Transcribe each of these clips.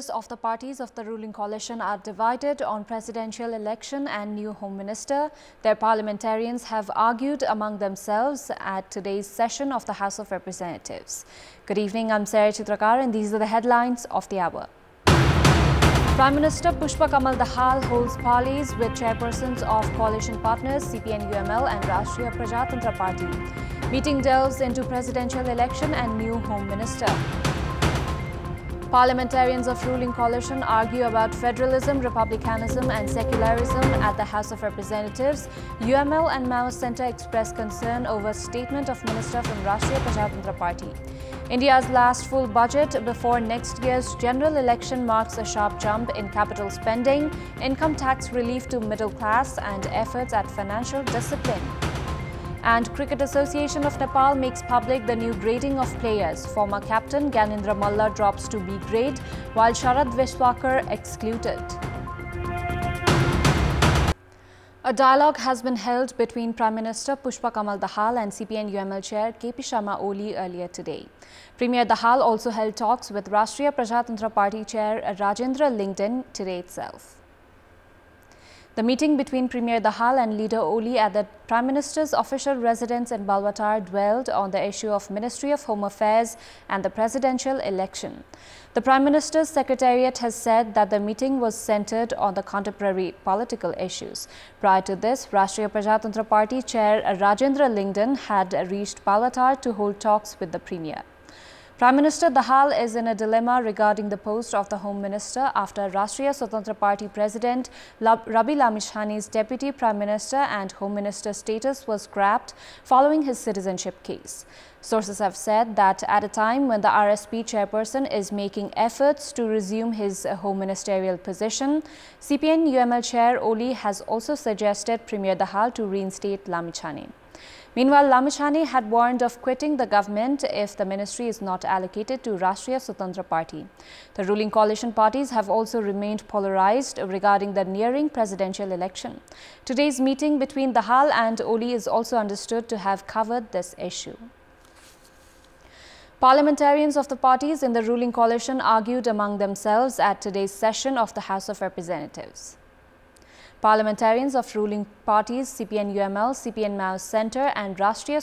Ministers of the parties of the ruling coalition are divided on presidential election and new Home Minister. Their parliamentarians have argued among themselves at today's session of the House of Representatives. Good evening, I'm Sarah Chitrakar and these are the headlines of the hour. Prime Minister Pushpa Kamal Dahal holds parleys with chairpersons of coalition partners CPN-UML and Rashtriya Prajatantra Party. Meeting delves into presidential election and new Home Minister. Parliamentarians of ruling coalition argue about federalism, republicanism and secularism at the House of Representatives. UML and Maoist Centre express concern over statement of Minister from Rashtriya Prajatantra Party. India's last full budget before next year's general election marks a sharp jump in capital spending, income tax relief to middle class and efforts at financial discipline. And Cricket Association of Nepal makes public the new grading of players. Former captain Gyanendra Malla drops to B grade, while Sharad Vishwakar excluded. A dialogue has been held between Prime Minister Pushpa Kamal Dahal and CPN-UML Chair KP Sharma Oli earlier today. Premier Dahal also held talks with Rashtriya Prajatantra Party Chair Rajendra Lingden today itself. The meeting between Premier Dahal and Leader Oli at the Prime Minister's official residence in Balwatar dwelled on the issue of Ministry of Home Affairs and the presidential election. The Prime Minister's Secretariat has said that the meeting was centered on the contemporary political issues. Prior to this, Rashtriya Prajatantra Party Chair Rajendra Lingden had reached Balwatar to hold talks with the Premier. Prime Minister Dahal is in a dilemma regarding the post of the Home Minister after Rashtriya Swatantra Party President Rabi Lamishani's Deputy Prime Minister and Home Minister status was scrapped following his citizenship case. Sources have said that at a time when the RSP chairperson is making efforts to resume his home ministerial position, CPN-UML Chair Oli has also suggested Premier Dahal to reinstate Lamichhane. Meanwhile, Lamishhane had warned of quitting the government if the ministry is not allocated to Rashtriya Swatantra Party. The ruling coalition parties have also remained polarized regarding the nearing presidential election. Today's meeting between Dahal and Oli is also understood to have covered this issue. Parliamentarians of the parties in the ruling coalition argued among themselves at today's session of the House of Representatives. Parliamentarians of ruling parties CPN-UML, CPN-Maoist Centre and Rashtriya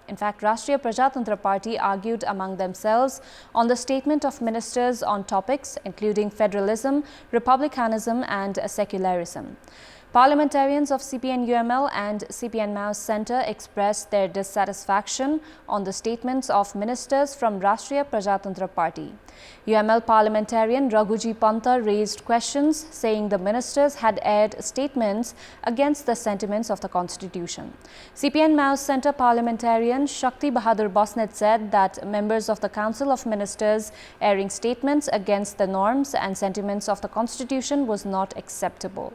Prajatantra Party argued among themselves on the statement of ministers on topics including federalism, republicanism and secularism. Parliamentarians of CPN-UML and CPN-Maoist Centre expressed their dissatisfaction on the statements of ministers from Rashtriya Prajatantra Party. UML parliamentarian Raghuji Panta raised questions saying the ministers had aired statements against the sentiments of the Constitution. CPN-Maoist Centre parliamentarian Shakti Bahadur Bosnet said that members of the Council of Ministers airing statements against the norms and sentiments of the Constitution was not acceptable.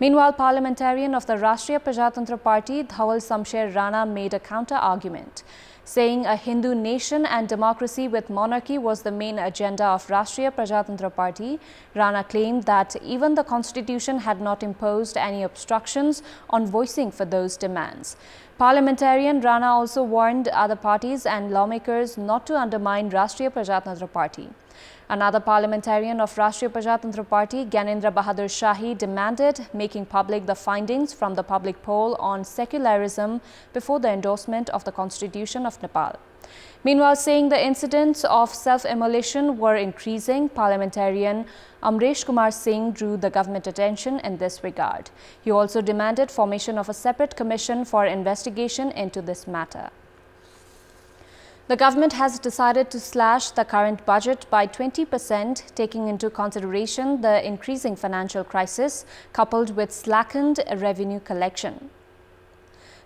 Meanwhile, parliamentarian of the Rashtriya Prajatantra Party, Dhawal Samsher Rana, made a counter-argument, saying a Hindu nation and democracy with monarchy was the main agenda of Rashtriya Prajatantra Party. Rana claimed that even the constitution had not imposed any obstructions on voicing for those demands. Parliamentarian Rana also warned other parties and lawmakers not to undermine Rashtriya Prajatantra Party. Another parliamentarian of Rashtriya Prajatantra Party, Gyanendra Bahadur Shahi, demanded making public the findings from the public poll on secularism before the endorsement of the Constitution of Nepal. Meanwhile, saying the incidents of self-immolation were increasing, parliamentarian Amresh Kumar Singh drew the government attention in this regard. He also demanded formation of a separate commission for investigation into this matter. The government has decided to slash the current budget by 20%, taking into consideration the increasing financial crisis coupled with slackened revenue collection.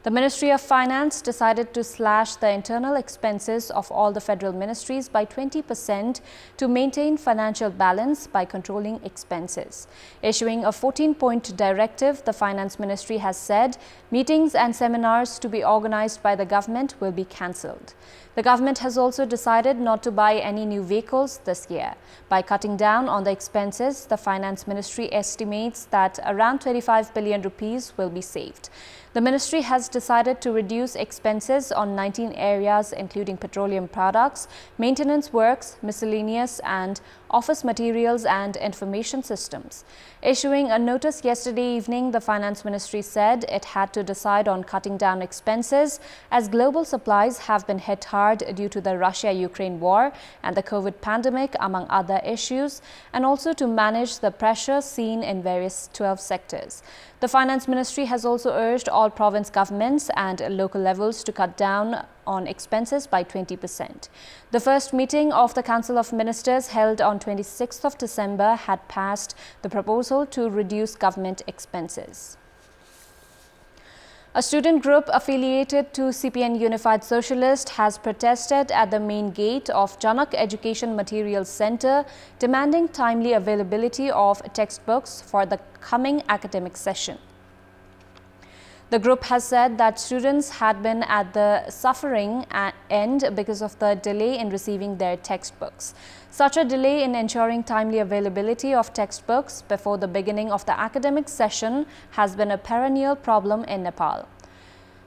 The Ministry of Finance decided to slash the internal expenses of all the federal ministries by 20% to maintain financial balance by controlling expenses. Issuing a 14-point directive, the Finance Ministry has said meetings and seminars to be organized by the government will be cancelled. The government has also decided not to buy any new vehicles this year. By cutting down on the expenses, the Finance Ministry estimates that around 25 billion rupees will be saved. The ministry has decided to reduce expenses on 19 areas including petroleum products, maintenance works, miscellaneous and office materials and information systems. Issuing a notice yesterday evening, the Finance Ministry said it had to decide on cutting down expenses as global supplies have been hit hard due to the Russia-Ukraine war and the COVID pandemic, among other issues, and also to manage the pressure seen in various 12 sectors. The Finance Ministry has also urged all province governments and local levels to cut down on expenses by 20%. The first meeting of the Council of Ministers held on 26th of December had passed the proposal to reduce government expenses. A student group affiliated to CPN Unified Socialist has protested at the main gate of Janak Education Materials Centre, demanding timely availability of textbooks for the coming academic session. The group has said that students had been at the suffering end because of the delay in receiving their textbooks. Such a delay in ensuring timely availability of textbooks before the beginning of the academic session has been a perennial problem in Nepal.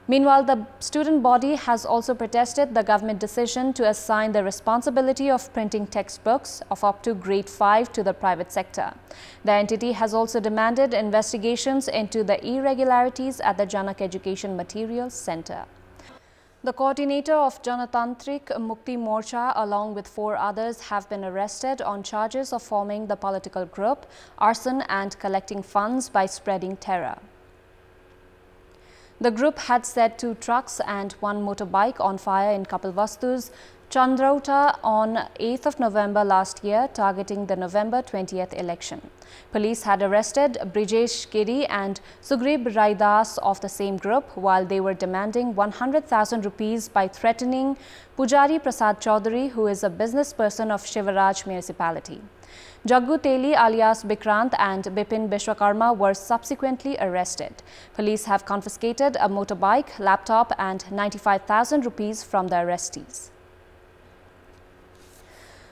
Meanwhile, the student body has also protested the government decision to assign the responsibility of printing textbooks of up to grade 5 to the private sector. The entity has also demanded investigations into the irregularities at the Janak Education Materials Centre. The coordinator of Janatantrik Mukti Morcha along with 4 others have been arrested on charges of forming the political group, arson and collecting funds by spreading terror. The group had set 2 trucks and 1 motorbike on fire in Kapilvastu's Chandrauta on 8th of November last year, targeting the November 20th election. Police had arrested Brijesh Giri and Sugrib Raidas of the same group while they were demanding 100,000 rupees by threatening Pujari Prasad Chaudhary, who is a business person of Shivaraj municipality. Jaggu Teli alias Bikrant and Bipin Bishwakarma were subsequently arrested. Police have confiscated a motorbike, laptop and 95,000 rupees from the arrestees.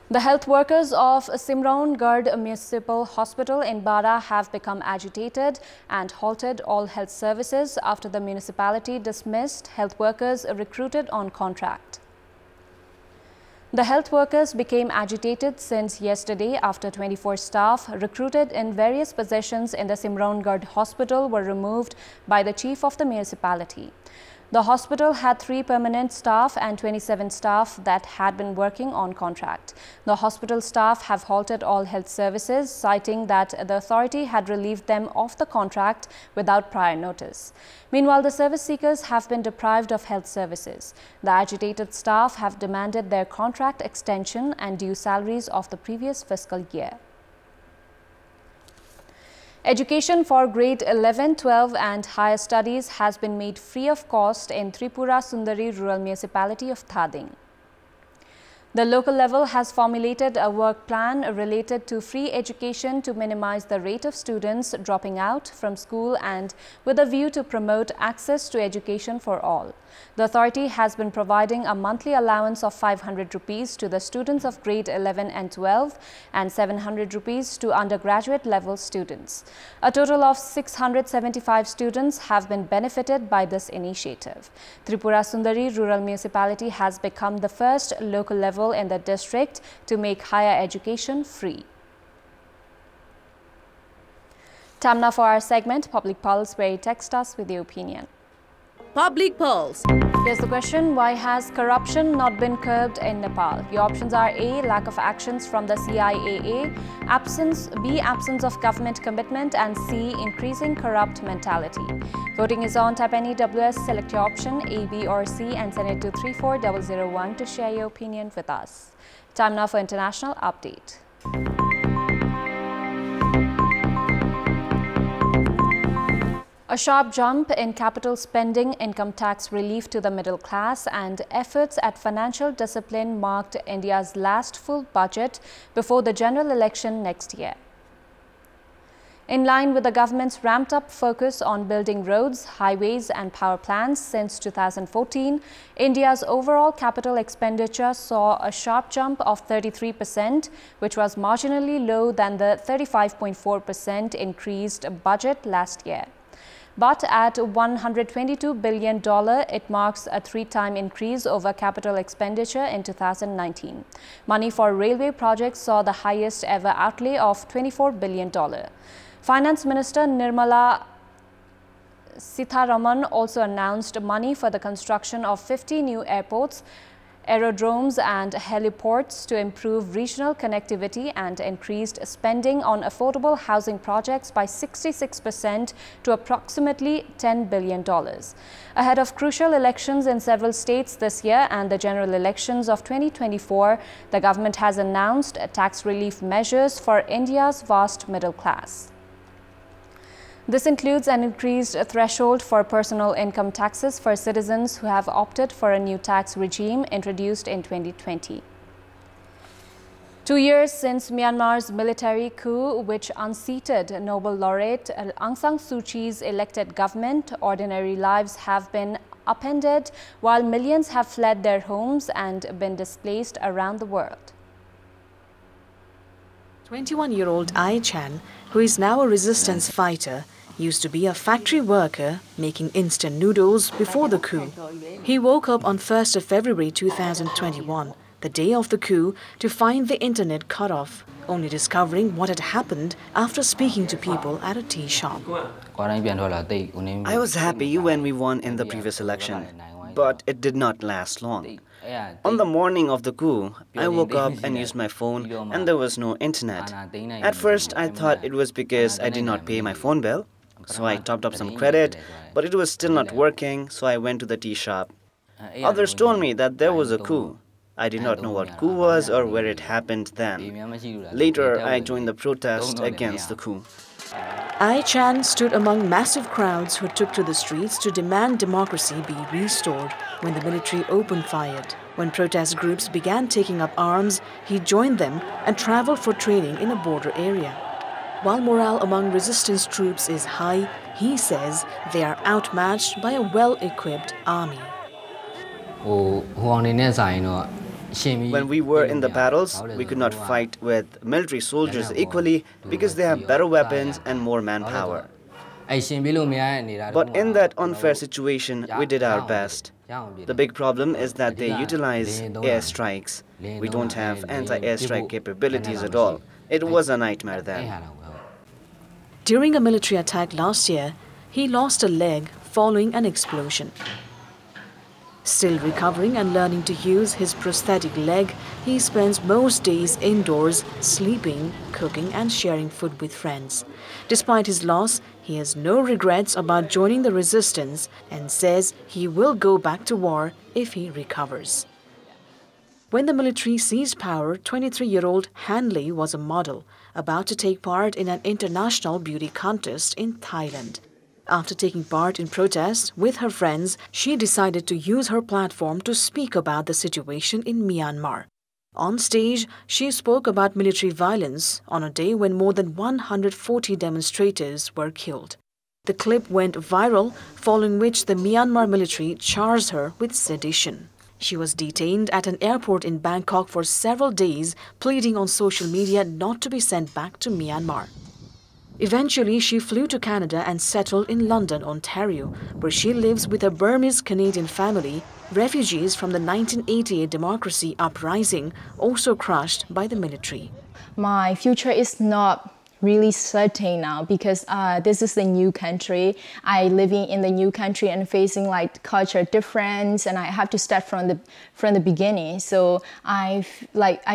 The health workers of Simraungarh Municipal Hospital in Bara have become agitated and halted all health services after the municipality dismissed health workers recruited on contract. The health workers became agitated since yesterday after 24 staff recruited in various positions in the Simraungarh Hospital were removed by the chief of the municipality. The hospital had 3 permanent staff and 27 staff that had been working on contract. The hospital staff have halted all health services, citing that the authority had relieved them of the contract without prior notice. Meanwhile, the service seekers have been deprived of health services. The agitated staff have demanded their contract extension and due salaries of the previous fiscal year. Education for grade 11, 12 and higher studies has been made free of cost in Tripura Sundari Rural Municipality of Thading. The local level has formulated a work plan related to free education to minimize the rate of students dropping out from school and with a view to promote access to education for all. The authority has been providing a monthly allowance of 500 rupees to the students of grade 11 and 12 and 700 rupees to undergraduate level students. A total of 675 students have been benefited by this initiative. Tripura Sundari Rural Municipality has become the first local level in the district to make higher education free. Time now for our segment, Public Pulse, where you text us with your opinion. Public Pulse. Here's the question: why has corruption not been curbed in Nepal? Your options are A, lack of actions from the CIAA, B, absence of government commitment, and C, increasing corrupt mentality. Voting is on. Type any WS, select your option A, B or C and send it to 34001 to share your opinion with us. Time now for international update. A sharp jump in capital spending, income tax relief to the middle class and efforts at financial discipline marked India's last full budget before the general election next year. In line with the government's ramped-up focus on building roads, highways and power plants since 2014, India's overall capital expenditure saw a sharp jump of 33%, which was marginally low than the 35.4% increased budget last year. But at $122 billion, it marks a three-time increase over capital expenditure in 2019. Money for railway projects saw the highest ever outlay of $24 billion. Finance Minister Nirmala Sitharaman also announced money for the construction of 50 new airports, aerodromes and heliports to improve regional connectivity and increased spending on affordable housing projects by 66% to approximately $10 billion. Ahead of crucial elections in several states this year and the general elections of 2024, the government has announced tax relief measures for India's vast middle class. This includes an increased threshold for personal income taxes for citizens who have opted for a new tax regime introduced in 2020. 2 years since Myanmar's military coup, which unseated Nobel laureate Aung San Suu Kyi's elected government, ordinary lives have been upended while millions have fled their homes and been displaced around the world. 21-year-old Ai Chan, who is now a resistance fighter, used to be a factory worker making instant noodles before the coup. He woke up on 1st of February 2021, the day of the coup, to find the internet cut off, only discovering what had happened after speaking to people at a tea shop. I was happy when we won in the previous election, but it did not last long. On the morning of the coup, I woke up and used my phone and there was no internet. At first, I thought it was because I did not pay my phone bill. So I topped up some credit, but it was still not working, so I went to the tea shop. Others told me that there was a coup. I did not know what coup was or where it happened then. Later, I joined the protest against the coup. Ai Chan stood among massive crowds who took to the streets to demand democracy be restored when the military opened fire. When protest groups began taking up arms, he joined them and traveled for training in a border area. While morale among resistance troops is high, he says they are outmatched by a well-equipped army. When we were in the battles, we could not fight with military soldiers equally because they have better weapons and more manpower. But in that unfair situation, we did our best. The big problem is that they utilize airstrikes. We don't have anti-airstrike capabilities at all. It was a nightmare then. During a military attack last year, he lost a leg following an explosion. Still recovering and learning to use his prosthetic leg, he spends most days indoors, sleeping, cooking and sharing food with friends. Despite his loss, he has no regrets about joining the resistance and says he will go back to war if he recovers. When the military seized power, 23-year-old Hanley was a model, about to take part in an international beauty contest in Thailand. After taking part in protests with her friends, she decided to use her platform to speak about the situation in Myanmar. On stage, she spoke about military violence on a day when more than 140 demonstrators were killed. The clip went viral, following which the Myanmar military charged her with sedition. She was detained at an airport in Bangkok for several days, pleading on social media not to be sent back to Myanmar. Eventually, she flew to Canada and settled in London, Ontario, where she lives with a Burmese-Canadian family, refugees from the 1988 democracy uprising, also crushed by the military. My future is not really certain now because this is the new country. I living in the new country and facing like culture difference, and I have to start from the beginning. So I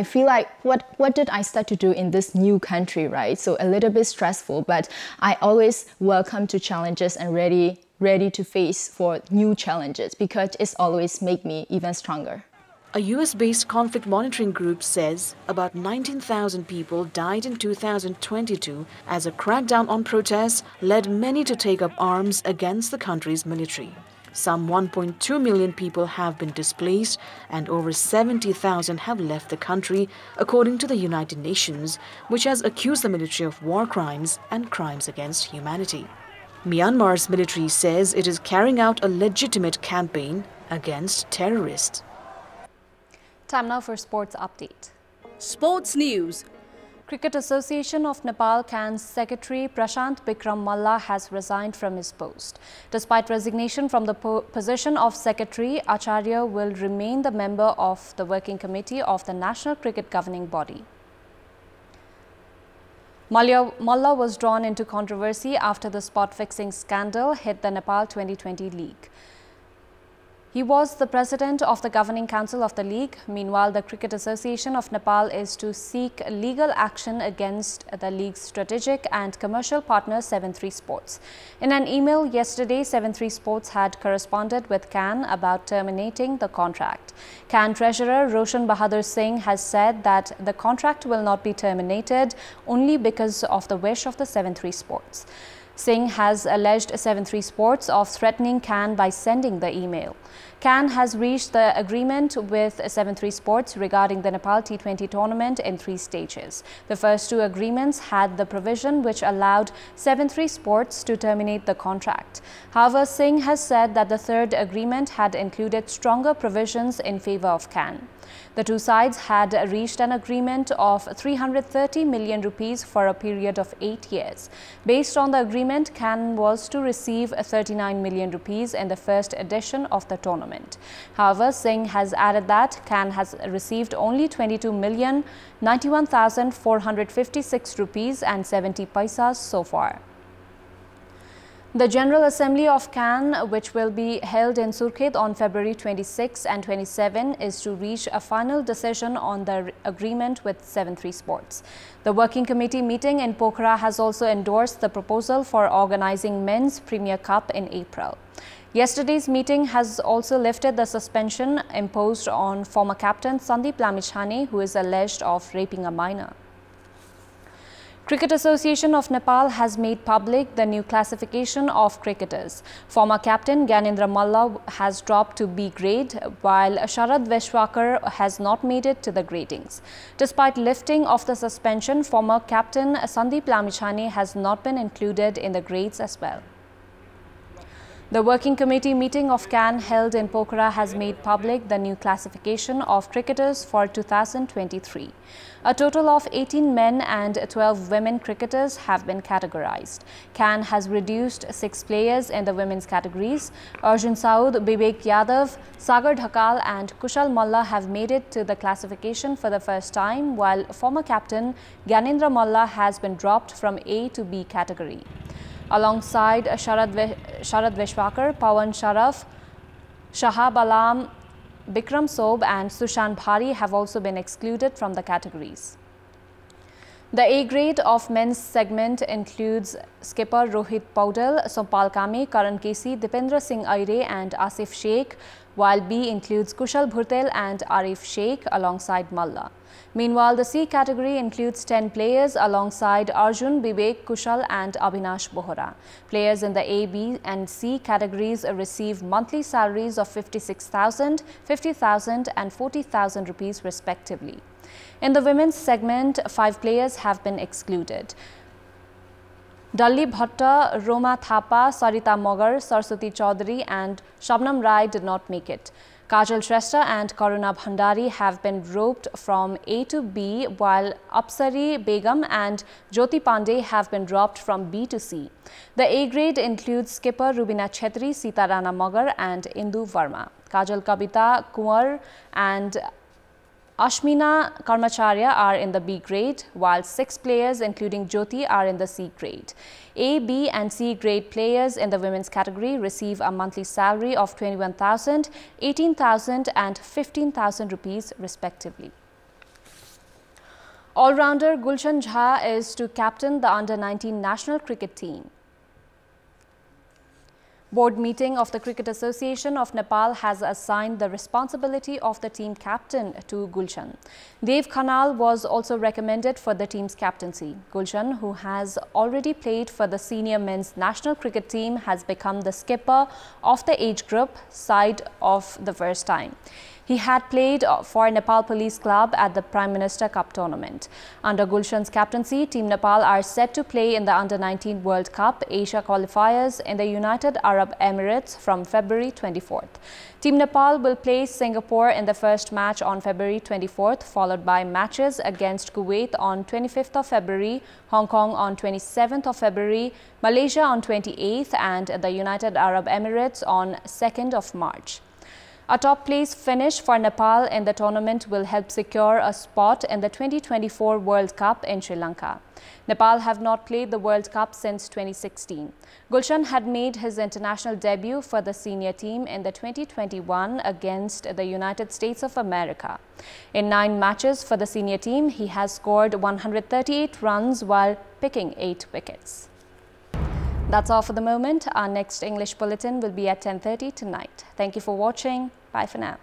feel like what did I start to do in this new country, right? So a little bit stressful, but I always welcome to challenges and ready to face for new challenges because it's always make me even stronger. A US-based conflict monitoring group says about 19,000 people died in 2022 as a crackdown on protests led many to take up arms against the country's military. Some 1.2 million people have been displaced and over 70,000 have left the country, according to the United Nations, which has accused the military of war crimes and crimes against humanity. Myanmar's military says it is carrying out a legitimate campaign against terrorists. Time now for sports update. Sports news. Cricket Association of Nepal CAN's secretary Prashant Bikram Malla has resigned from his post. Despite resignation from the position of secretary, Acharya will remain the member of the working committee of the National Cricket Governing Body. Malla was drawn into controversy after the spot-fixing scandal hit the Nepal 2020 league. He was the president of the governing council of the league. Meanwhile, the Cricket Association of Nepal is to seek legal action against the league's strategic and commercial partner 7-3 Sports. In an email yesterday, 7-3 Sports had corresponded with CAN about terminating the contract. CAN treasurer Roshan Bahadur Singh has said that the contract will not be terminated only because of the wish of the 7-3 Sports. Singh has alleged 7-3 Sports of threatening CAN by sending the email. CAN has reached the agreement with 7-3 Sports regarding the Nepal T20 tournament in 3 stages. The first 2 agreements had the provision which allowed 7-3 Sports to terminate the contract. However, Singh has said that the third agreement had included stronger provisions in favor of CAN. The 2 sides had reached an agreement of 330 million rupees for a period of 8 years. Based on the agreement, CAN was to receive 39 million rupees in the first edition of the tournament. However, Singh has added that CAN has received only 22,091,456 rupees and 70 paisas so far. The General Assembly of CAN, which will be held in Surkhet on February 26 and 27, is to reach a final decision on the agreement with 7-3 Sports. The Working Committee meeting in Pokhara has also endorsed the proposal for organizing Men's Premier Cup in April. Yesterday's meeting has also lifted the suspension imposed on former captain Sandeep Lamichhane, who is alleged of raping a minor. Cricket Association of Nepal has made public the new classification of cricketers. Former captain Gyanendra Malla has dropped to B grade, while Sharad Veshwakar has not made it to the gradings. Despite lifting of the suspension, former captain Sandeep Lamichhane has not been included in the grades as well. The Working Committee meeting of CAN held in Pokhara has made public the new classification of cricketers for 2023. A total of 18 men and 12 women cricketers have been categorized. CAN has reduced 6 players in the women's categories. Arjun Saud, Bibek Yadav, Sagar Dhakal and Kushal Malla have made it to the classification for the first time, while former captain Gyanendra Malla has been dropped from A to B category. Alongside Sharad Veshwakar, Pawan Sharaf, Shahab Alam, Bikram Sob and Sushan Bhari have also been excluded from the categories. The A grade of men's segment includes skipper Rohit Paudel, Sompal Kame, Karan Kesi, Dipendra Singh Aire and Asif Sheikh, while B includes Kushal Bhurtel and Arif Sheikh alongside Malla. Meanwhile, the C category includes 10 players alongside Arjun, Bibek, Kushal and Abhinash Bohra. Players in the A, B and C categories receive monthly salaries of 56,000, 50,000 and 40,000 rupees respectively. In the women's segment, 5 players have been excluded. Dalli Bhatta, Roma Thapa, Sarita Mogar, Saraswati Chaudhary and Shabnam Rai did not make it. Kajal Shrestha and Karuna Bhandari have been roped from A to B, while Apsari Begum and Jyoti Pandey have been dropped from B to C. The A grade includes skipper Rubina Chetri, Sita Rana Magar and Indu Verma. Kajal Kabita Kumar and Ashmina Karmacharya are in the B grade, while 6 players including Jyoti are in the C grade. A, B and C grade players in the women's category receive a monthly salary of 21,000, 18,000 and 15,000 rupees respectively. All-rounder Gulshan Jha is to captain the under-19 national cricket team. Board meeting of the Cricket Association of Nepal has assigned the responsibility of the team captain to Gulshan. Dev Khanal was also recommended for the team's captaincy. Gulshan, who has already played for the senior men's national cricket team, has become the skipper of the age group side of the first time. He had played for Nepal Police Club at the Prime Minister Cup tournament. Under Gulshan's captaincy, Team Nepal are set to play in the Under-19 World Cup Asia qualifiers in the United Arab Emirates from February 24th. Team Nepal will play Singapore in the first match on February 24th, followed by matches against Kuwait on 25th of February, Hong Kong on 27th of February, Malaysia on 28th and the United Arab Emirates on 2nd of March. A top-place finish for Nepal in the tournament will help secure a spot in the 2024 World Cup in Sri Lanka. Nepal have not played the World Cup since 2016. Gulshan had made his international debut for the senior team in the 2021 against the United States of America. In 9 matches for the senior team, he has scored 138 runs while picking 8 wickets. That's all for the moment. Our next English bulletin will be at 10:30 tonight. Thank you for watching. Bye for now.